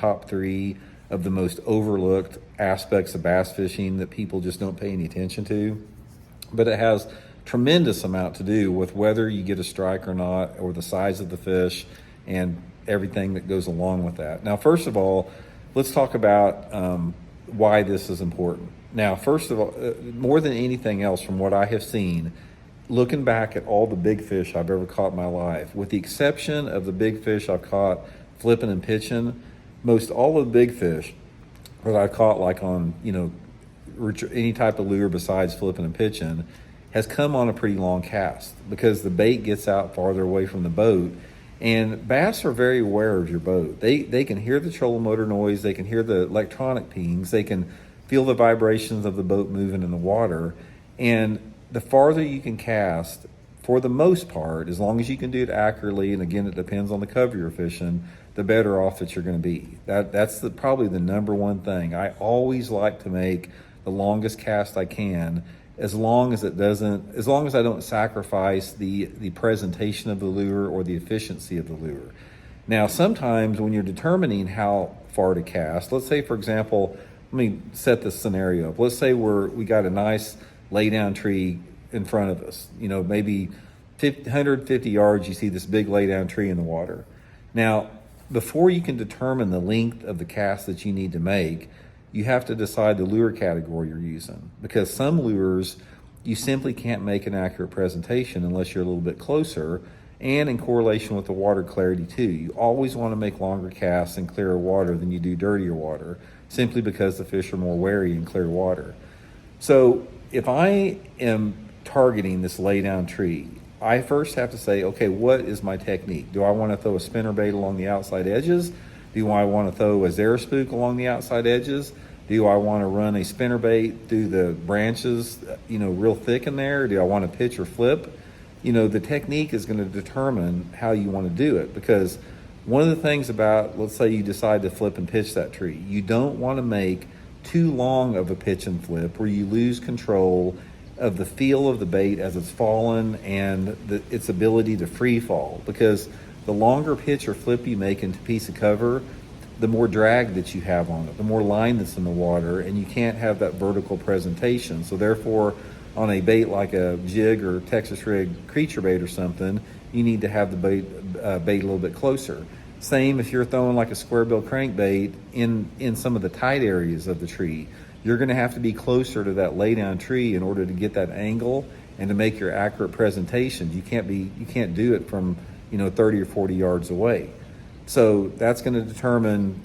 top three of the most overlooked aspects of bass fishing that people just don't pay any attention to. But it has tremendous amount to do with whether you get a strike or not, or the size of the fish, and everything that goes along with that. Now, first of all, let's talk about why this is important. Now, first of all, more than anything else, from what I have seen, looking back at all the big fish I've ever caught in my life, with the exception of the big fish I've caught flipping and pitching, most all of the big fish that I've caught, like on, any type of lure besides flipping and pitching, has come on a pretty long cast because the bait gets out farther away from the boat. And bass are very aware of your boat. They can hear the trolling motor noise, they can hear the electronic pings, they can feel the vibrations of the boat moving in the water. And the farther you can cast, for the most part, as long as you can do it accurately, and again, it depends on the cover you're fishing, the better off that you're going to be. That's probably the number one thing. I always like to make the longest cast I can, as long as I don't sacrifice the presentation of the lure or the efficiency of the lure. Now, sometimes when you're determining how far to cast, let's say, for example, let me set this scenario up. Let's say we got a nice laydown tree in front of us. Maybe 150 yards, you see this big laydown tree in the water. Now, before you can determine the length of the cast that you need to make, you have to decide the lure category you're using, because some lures you simply can't make an accurate presentation unless you're a little bit closer, and in correlation with the water clarity too. You always want to make longer casts in clearer water than you do dirtier water, simply because the fish are more wary in clear water. So if I am targeting this laydown tree, I first have to say, okay, what is my technique? Do I want to throw a spinner bait along the outside edges? Do I want to throw a Zara-spook along the outside edges? Do I want to run a spinner bait through the branches, real thick in there? Do I want to pitch or flip? The technique is going to determine how you want to do it, because one of the things about, let's say you decide to flip and pitch that tree, you don't want to make too long of a pitch and flip where you lose control of the feel of the bait as it's fallen and its ability to free fall, because the longer pitch or flip you make into a piece of cover, the more drag that you have on it, the more line that's in the water, and you can't have that vertical presentation. So therefore, on a bait like a jig or Texas rig creature bait or something, you need to have the bait a little bit closer. Same if you're throwing like a square bill crankbait in some of the tight areas of the tree. You're going to have to be closer to that laydown tree in order to get that angle and to make your accurate presentations. You can't do it from 30 or 40 yards away. So that's going to determine